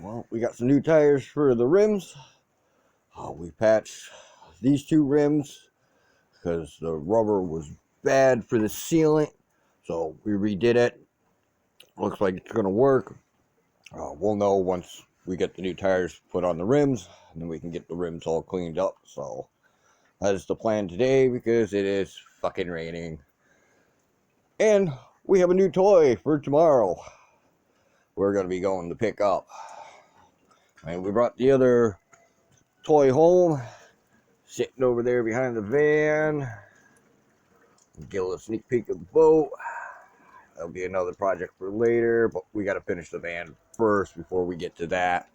Well, we got some new tires for the rims. We patched these two rims because the rubber was bad for the sealant, so we redid it. Looks like it's gonna work. We'll know once we get the new tires put on the rims, and then we can get the rims all cleaned up. So that is the plan today because it is fucking raining. And we have a new toy for tomorrow. We're gonna be going to pick up. And we brought the other toy home, sitting over there behind the van. Get a little sneak peek of the boat. That'll be another project for later, but we got to finish the van first before we get to that.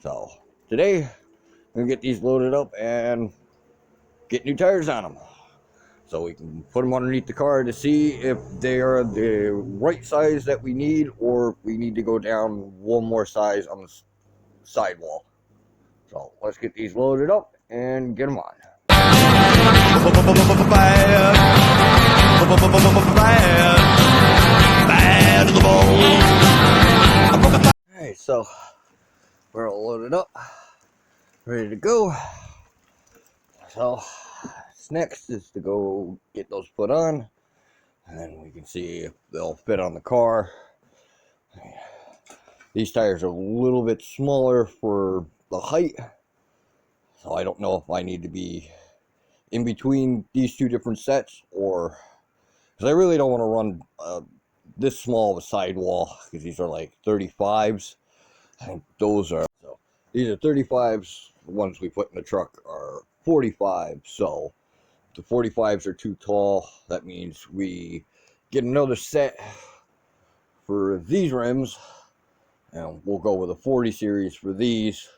So today, I'm gonna get these loaded up and get new tires on them, so we can put them underneath the car to see if they are the right size that we need, or if we need to go down one more size on the sidewall. So let's get these loaded up and get them on. Alright, so we're all loaded up, ready to go. So next is to go get those put on, and then we can see if they'll fit on the car. These tires are a little bit smaller for the height, so I don't know if I need to be in between these two different sets, or because I really don't want to run this small of a sidewall, because these are like 35s. I think those are, so these are 35s. The ones we put in the truck are 45, so the 45s are too tall. That means we get another set for these rims, and we'll go with a 40 series for these,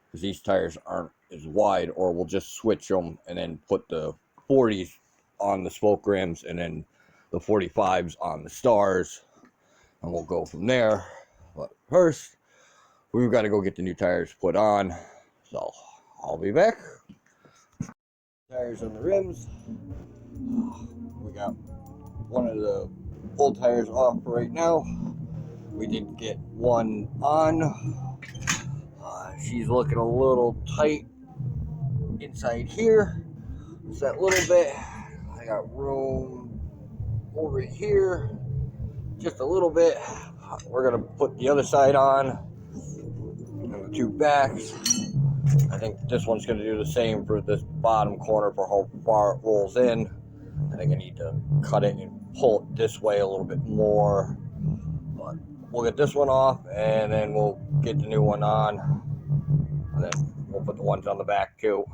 because these tires aren't as wide, or we'll just switch them and then put the 40s on the spoke rims and then the 45s on the stars, and we'll go from there. But first, we've got to go get the new tires put on, so I'll be back. Tires on the rims. We got one of the old tires off right now. We did get one on. She's looking a little tight inside here. Just that little bit. I got room over here, just a little bit. We're gonna put the other side on, and the two backs. I think this one's gonna do the same for this bottom corner for how far it rolls in. I think I need to cut it and pull it this way a little bit more. But we'll get this one off, and then we'll get the new one on, and then we'll put the ones on the back too.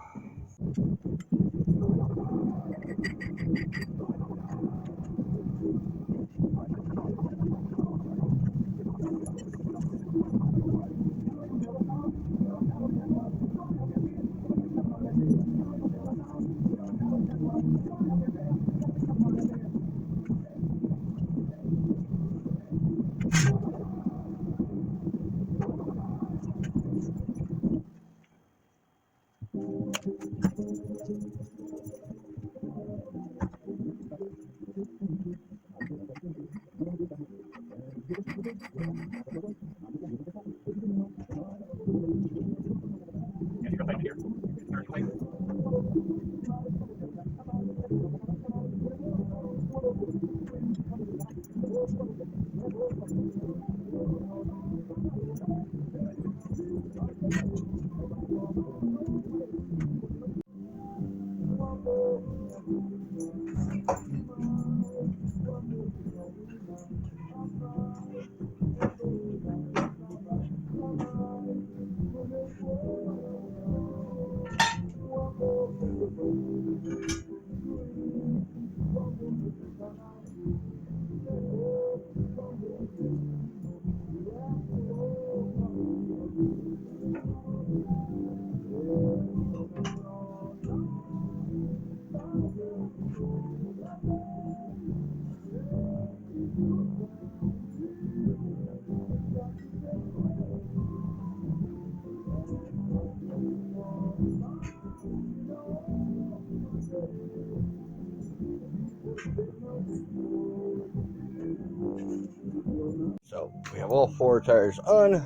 So we have all four tires on.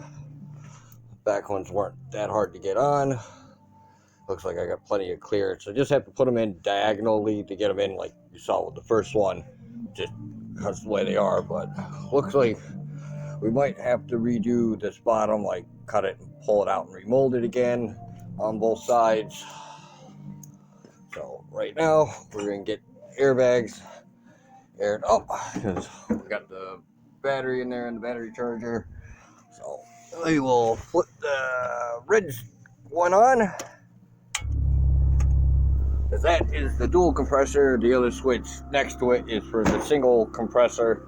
Back ones weren't that hard to get on. Looks like I got plenty of clearance. I just have to put them in diagonally to get them in like you saw with the first one. Just that's the way they are, but looks like we might have to redo this bottom, like cut it and pull it out and remold it again on both sides. So right now we're gonna get airbags aired up because we got the battery in there and the battery charger. So we will flip the red one on, because that is the dual compressor. The other switch next to it is for the single compressor.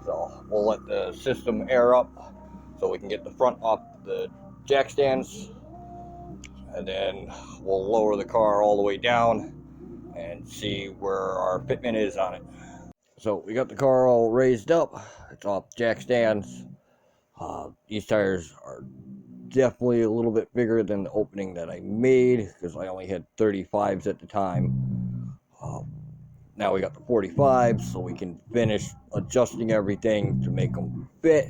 So we'll let the system air up so we can get the front off the jack stands, and then we'll lower the car all the way down and see where our fitment is on it. So we got the car all raised up. It's off jack stands. These tires are definitely a little bit bigger than the opening that I made, because I only had 35s at the time. Now we got the 45s, so we can finish adjusting everything to make them fit,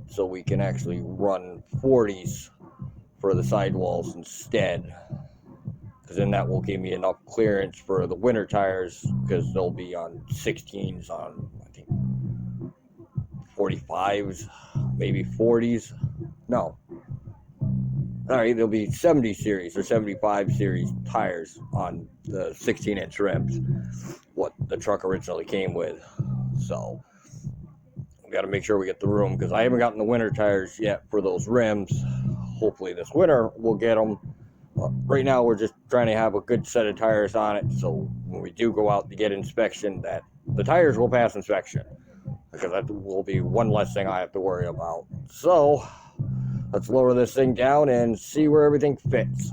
so we can actually run 40s for the sidewalls instead, because then that will give me enough clearance for the winter tires, because they'll be on 16s on, I think, 45s, maybe 40s. No. Alright, there'll be 70 series or 75 series tires on the 16-inch rims, what the truck originally came with. So we got to make sure we get the room, because I haven't gotten the winter tires yet for those rims. Hopefully this winter we'll get them. Right now we're just trying to have a good set of tires on it, so when we do go out to get inspection, that the tires will pass inspection, because that will be one less thing I have to worry about. So let's lower this thing down and see where everything fits.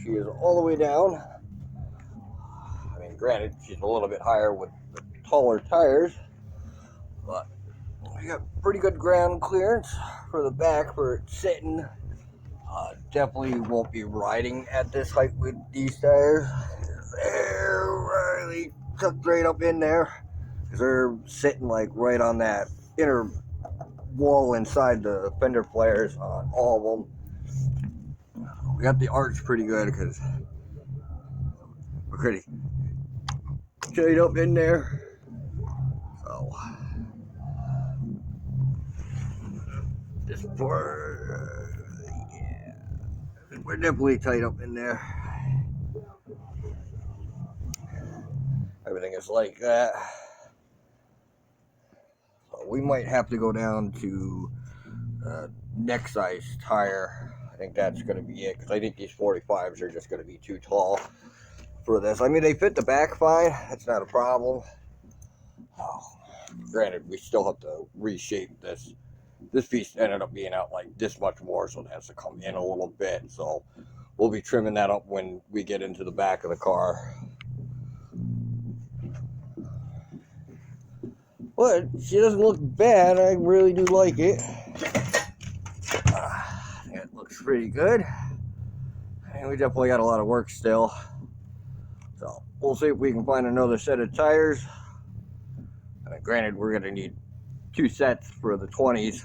She is all the way down. I mean, granted, she's a little bit higher with the taller tires, but we got pretty good ground clearance for the back for it sitting. Definitely won't be riding at this height with these tires. They're really tucked right up in there, because they're sitting like right on that inner wall inside the fender flares on all of them. We got the arch pretty good, because we're pretty tight up in there. So this part, yeah, we're definitely tight up in there. Everything is like that. So we might have to go down to neck size tire. I think that's going to be it, because I think these 45s are just going to be too tall for this. I mean, they fit the back fine. That's not a problem. Granted, we still have to reshape this. This piece ended up being out like this much more, so it has to come in a little bit. So we'll be trimming that up when we get into the back of the car. But she doesn't look bad. I really do like it. It looks pretty good. And we definitely got a lot of work still. So we'll see if we can find another set of tires. Granted, we're going to need 2 sets for the 20s.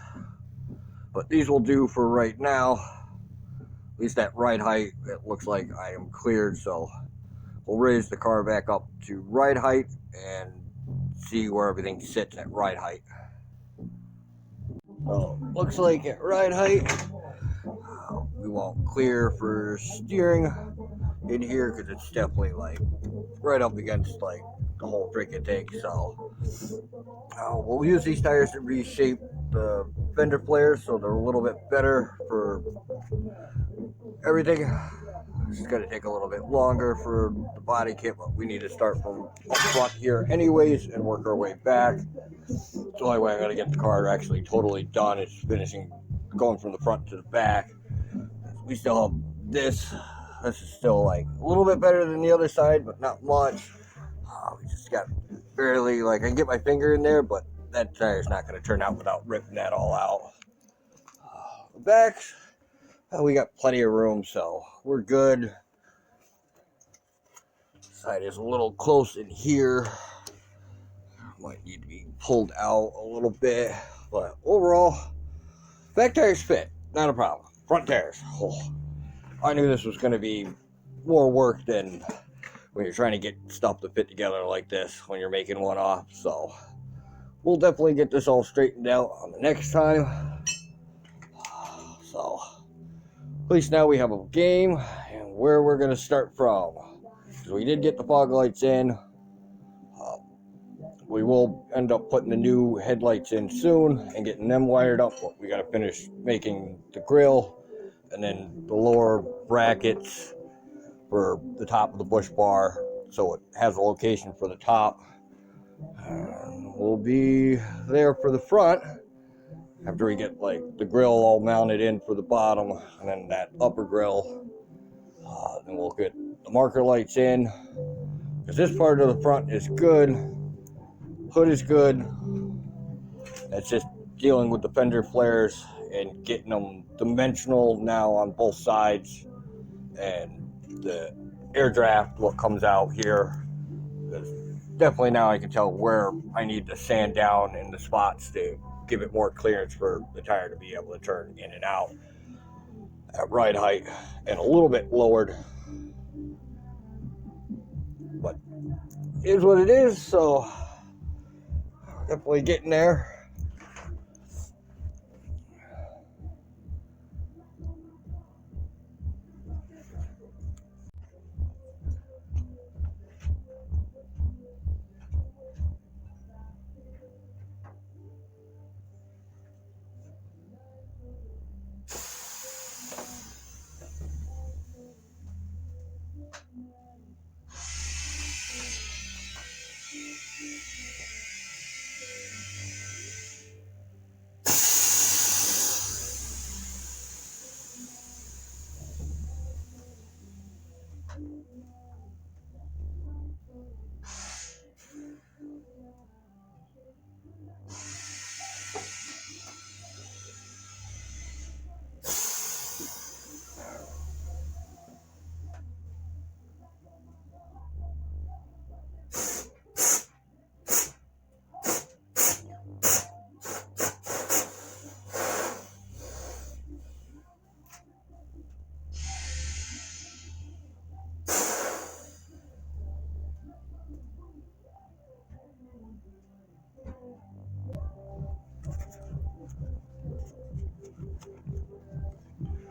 But these will do for right now. At least at ride height, it looks like I am cleared. So we'll raise the car back up to ride height and see where everything sits at ride height. So looks like at ride height, we won't clear for steering in here, because it's definitely like right up against like the whole freaking thing. So we'll use these tires to reshape the fender flares so they're a little bit better for everything. It's just gonna take a little bit longer for the body kit, but we need to start from up front here anyways and work our way back. It's the only way I'm gonna get the car actually totally done. It's finishing going from the front to the back. We still have this. This is still like a little bit better than the other side, but not much. We just got barely, like, I can get my finger in there, but that tire's not gonna turn out without ripping that all out. The back, we got plenty of room, so we're good. Side is a little close in here. Might need to be pulled out a little bit, but overall, back tires fit, not a problem. Front tires, I knew this was going to be more work than when you're trying to get stuff to fit together like this when you're making one off. So we'll definitely get this all straightened out on the next time. So at least now we have a game and where we're going to start from. Because we did get the fog lights in. We will end up putting the new headlights in soon and getting them wired up. We got to finish making the grill and then the lower brackets for the top of the bush bar, so it has a location for the top. We'll be there for the front after we get like the grill all mounted in for the bottom, and then that upper grill. Then we'll get the marker lights in, because this part of the front is good. Hood is good. It's just dealing with the fender flares and getting them dimensional now on both sides, and the air draft, what comes out here. Because definitely now I can tell where I need to sand down in the spots to give it more clearance for the tire to be able to turn in and out at ride height and a little bit lowered. But it is what it is, so definitely getting there.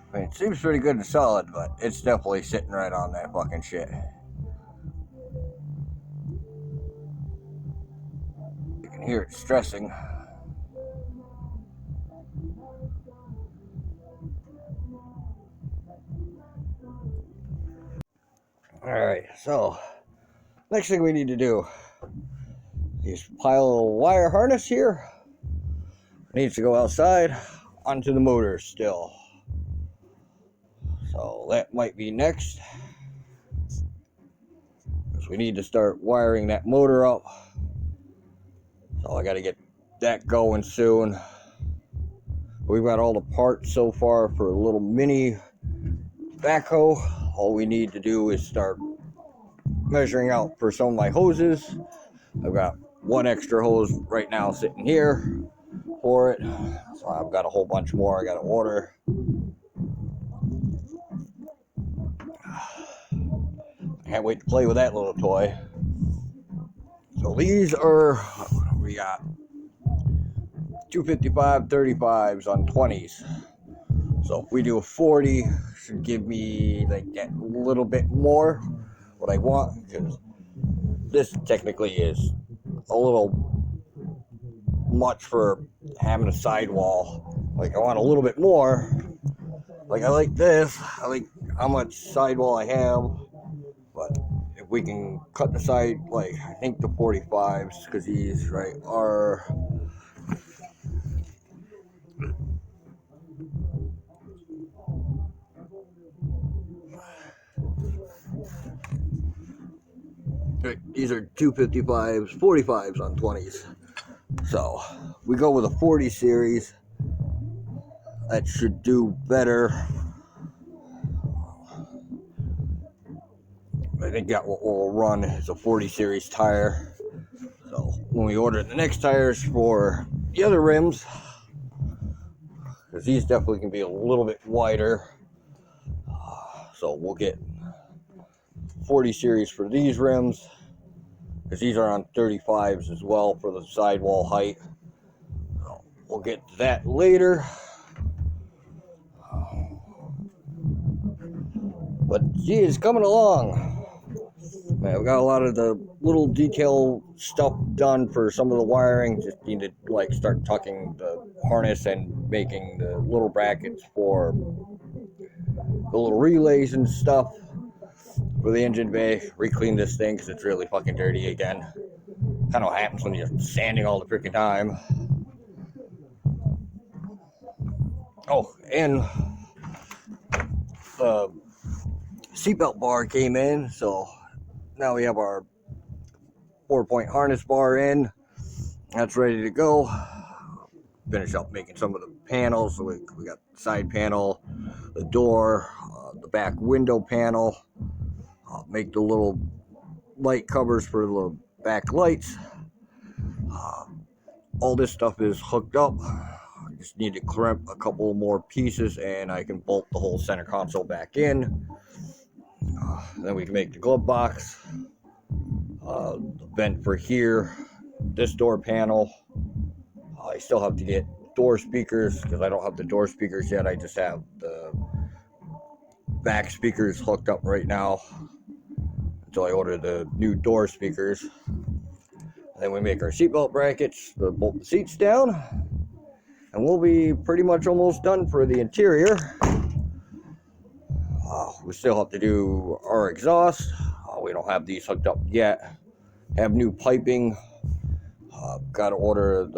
I mean, it seems pretty good and solid, but it's definitely sitting right on that fucking shit. You can hear it stressing. Alright, so next thing we need to do is pile a wire harness here. It needs to go outside onto the motor still. So that might be next, because we need to start wiring that motor up. So I got to get that going soon. We've got all the parts so far for a little mini backhoe. All we need to do is start measuring out for some of my hoses. I've got one extra hose right now sitting here for it. So I've got a whole bunch more I got to order. Can't wait to play with that little toy. So these are, we got 255 35s on 20s. So if we do a 40, should give me like that little bit more what I want, because this technically is a little much for having a sidewall. Like, I want a little bit more. Like, I like this. I like how much sidewall I have. But if we can cut the side, like, I think the 45s, because these, right, are... These are 255s, 45s on 20s. So, we go with a 40 series. That should do better. I think that what we'll run is a 40 series tire. So, when we order the next tires for the other rims, because these definitely can be a little bit wider. So, we'll get 40 series for these rims, because these are on 35s as well for the sidewall height. So we'll get to that later. But gee, it's coming along. Man, we got a lot of the little detail stuff done for some of the wiring. Just need to like start tucking the harness and making the little brackets for the little relays and stuff for the engine bay. Re-clean this thing because it's really fucking dirty again. Kind of what happens when you're sanding all the freaking time. Oh, and the seatbelt bar came in, so now we have our 4-point harness bar in. That's ready to go. Finish up making some of the panels. So we got the side panel, the door, the back window panel. Make the little light covers for the back lights. All this stuff is hooked up. I just need to crimp a couple more pieces and I can bolt the whole center console back in. Then we can make the glove box, the vent for here, this door panel. I still have to get door speakers because I don't have the door speakers yet. I just have the back speakers hooked up right now until I order the new door speakers. Then we make our seatbelt brackets, bolt the seats down, and we'll be pretty much almost done for the interior. We still have to do our exhaust. We don't have these hooked up yet. Have new piping. Got to order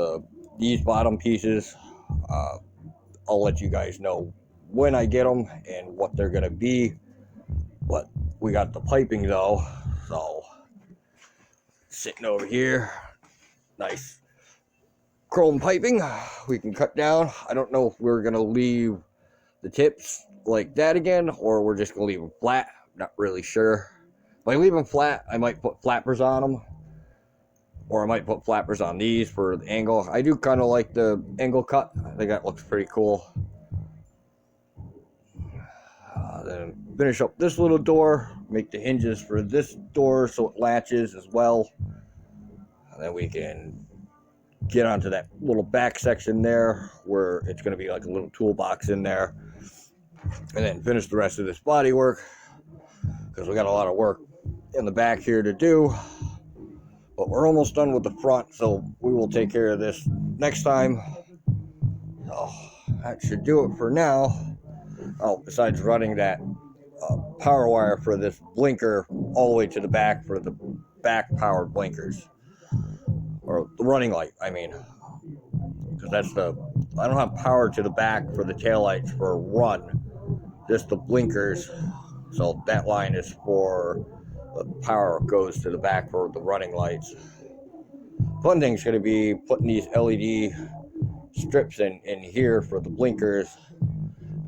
these bottom pieces. I'll let you guys know when I get them and what they're gonna be. But we got the piping though, so sitting over here, nice chrome piping we can cut down. I don't know if we're gonna leave the tips like that again or we're just gonna leave them flat. Not really sure. If I leave them flat, I might put flappers on them, or I might put flappers on these for the angle. I do kind of like the angle cut. I think that looks pretty cool. Then finish up this little door, make the hinges for this door so it latches as well. And then we can get onto that little back section there where it's going to be like a little toolbox in there. And then finish the rest of this body work because we got a lot of work in the back here to do. But we're almost done with the front, so we will take care of this next time. So that should do it for now. Oh, besides running that power wire for this blinker all the way to the back for the back powered blinkers. Or the running light, I mean. Because I don't have power to the back for the taillights for a run. Just the blinkers. So that line is for the power goes to the back for the running lights. Fun thing's going to be putting these LED strips in here for the blinkers.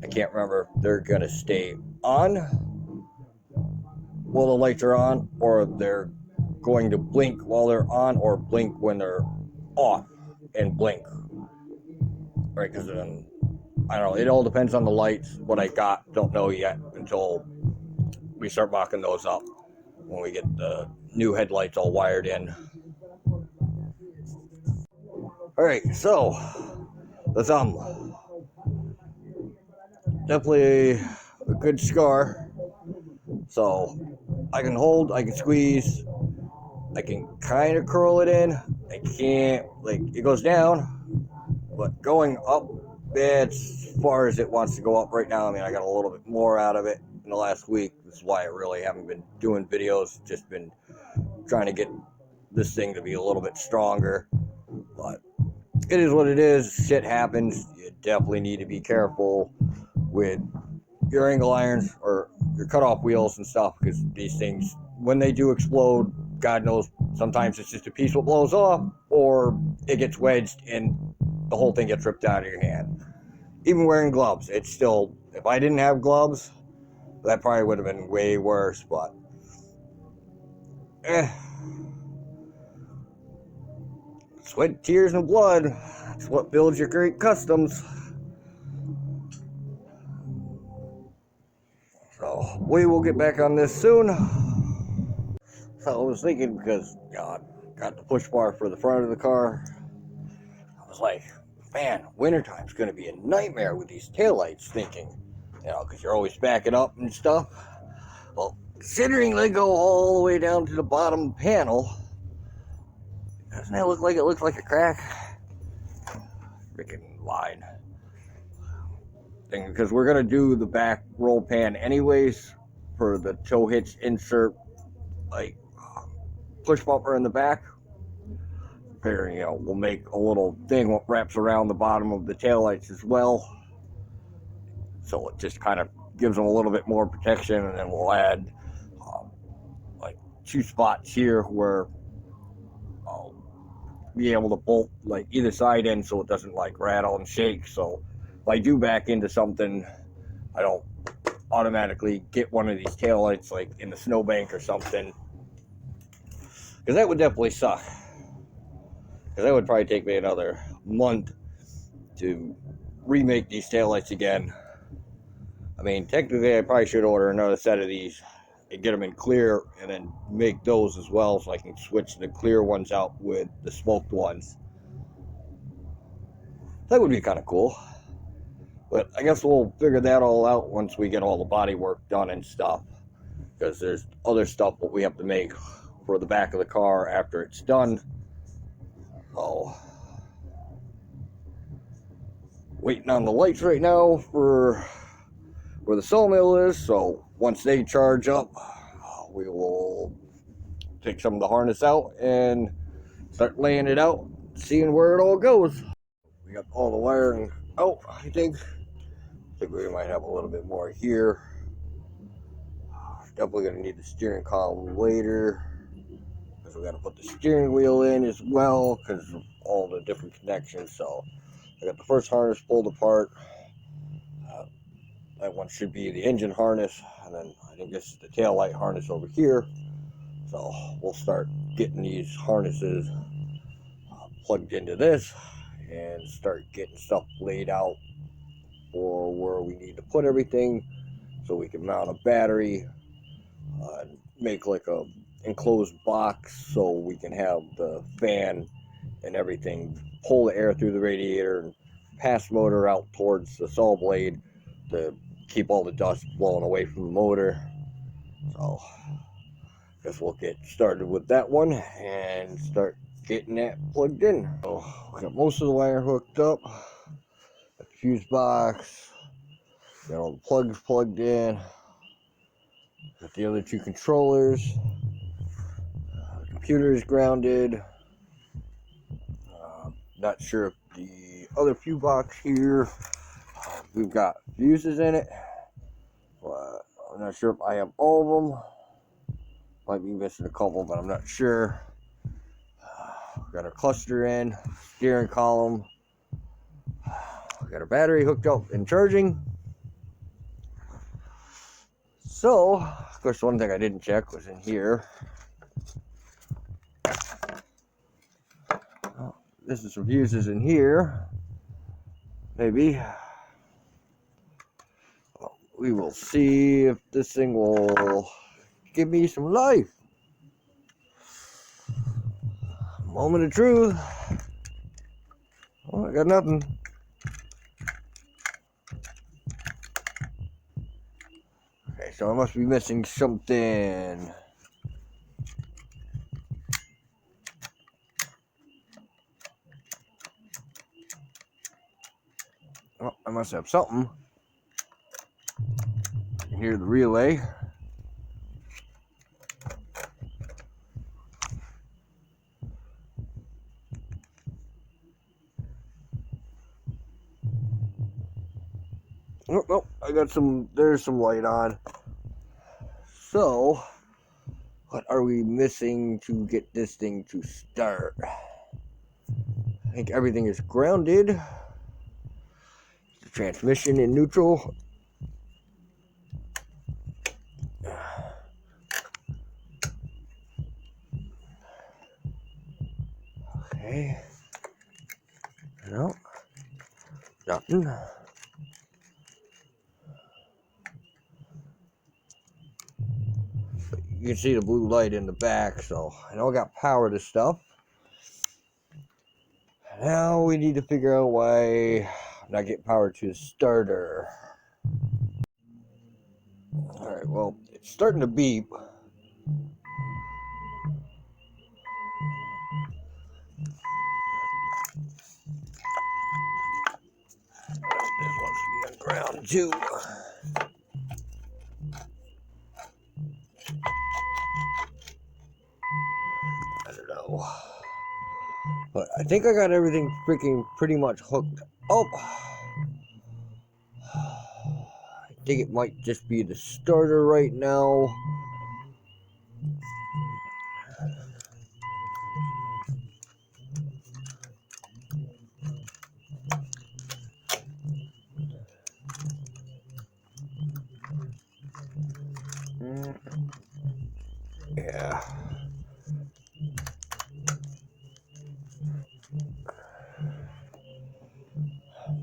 I can't remember if they're going to stay on while the lights are on, or they're going to blink while they're on, or blink when they're off and blink. Right, because I don't know, it all depends on the lights. What I got, don't know yet until we start mocking those up when we get the new headlights all wired in. Alright, so the thumb. Definitely a good scar. So I can hold, I can squeeze, I can kind of curl it in. I can't, like, it goes down, but going up, it's as far as it wants to go up right now. I mean, I got a little bit more out of it in the last week. This is why I really haven't been doing videos. Just been trying to get this thing to be a little bit stronger. But it is what it is. Shit happens. You definitely need to be careful with your angle irons or your cutoff wheels and stuff, because these things, when they do explode, God knows, sometimes it's just a piece that blows off, or it gets wedged and the whole thing gets ripped out of your hand. Even wearing gloves, it's still, if I didn't have gloves, that probably would have been way worse, but sweat, tears, and blood, that's what builds your great customs. So we will get back on this soon. So I was thinking, because I got the push bar for the front of the car, I was like, man, wintertime's going to be a nightmare with these taillights, thinking, because you're always backing up and stuff. Well, considering they go all the way down to the bottom panel, doesn't that look like it looks like a crack? Freaking line. Because we're going to do the back roll pan anyways for the tow hitch insert, like push bumper in the back. Figuring, we'll make a little thing that wraps around the bottom of the taillights as well. So it just kind of gives them a little bit more protection, and then we'll add like 2 spots here where I'll be able to bolt like either side in so it doesn't like rattle and shake. So if I do back into something, I don't automatically get one of these taillights like in the snowbank or something, because that would definitely suck. Because that would probably take me another month to remake these taillights again. I mean, technically I probably should order another set of these and get them in clear, and then make those as well, so I can switch the clear ones out with the smoked ones. That would be kind of cool. But I guess we'll figure that all out once we get all the body work done and stuff, because there's other stuff that we have to make for the back of the car after it's done. So, waiting on the lights right now for where the sawmill is, so once they charge up, we will take some of the harness out and start laying it out, seeing where it all goes. We got all the wiring out, I think we might have a little bit more here. Definitely going to need the steering column later, because we got to put the steering wheel in as well, because of all the different connections. So I got the first harness pulled apart. That one should be the engine harness, and then I think this is the tail light harness over here. So we'll start getting these harnesses plugged into this and start getting stuff laid out for where we need to put everything, so we can mount a battery, make like a enclosed box so we can have the fan and everything pull the air through the radiator and pass motor out towards the saw blade to keep all the dust blowing away from the motor. So guess we'll get started with that one and start getting that plugged in. So we got most of the wire hooked up, the fuse box, got all the plugs plugged in, got the other 2 controllers, the computer is grounded. Not sure if the other fuse box here, we've got fuses in it, but I'm not sure if I have all of them. Might be missing a couple, but I'm not sure. Got our cluster in, steering column. We got our battery hooked up and charging. So, of course, one thing I didn't check was in here. This is some fuses in here. Maybe. We will see if this thing will give me some life. Moment of truth. Oh, I got nothing. Okay, so I must be missing something. Oh, I must have something. Hear the relay. Oh, no, I got some, there's some light on. So, what are we missing to get this thing to start? I think everything is grounded. The transmission in neutral. Okay. No. Nothing. But you can see the blue light in the back, so I know I got power to stuff. Now we need to figure out why I'm not getting power to the starter. Alright, well, it's starting to beep. This wants to be on ground too. I don't know. But I think I got everything freaking pretty much hooked up. I think it might just be the starter right now. Yeah.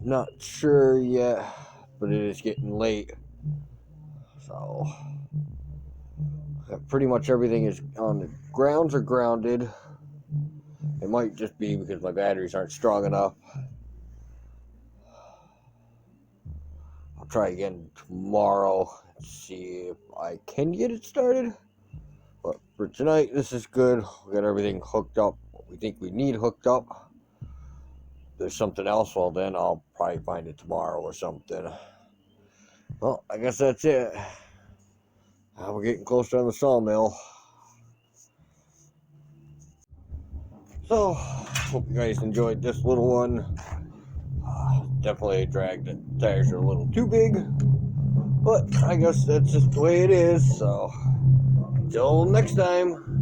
Not sure yet, but it is getting late. So, pretty much everything is on the grounds or grounded. It might just be because my batteries aren't strong enough. I'll try again tomorrow and see if I can get it started. But for tonight, this is good. We got everything hooked up. What we think we need hooked up. If there's something else, well then I'll probably find it tomorrow or something. Well, I guess that's it. We're getting closer on the sawmill. So, hope you guys enjoyed this little one. Definitely a drag. The tires are a little too big. But I guess that's just the way it is. So, until next time.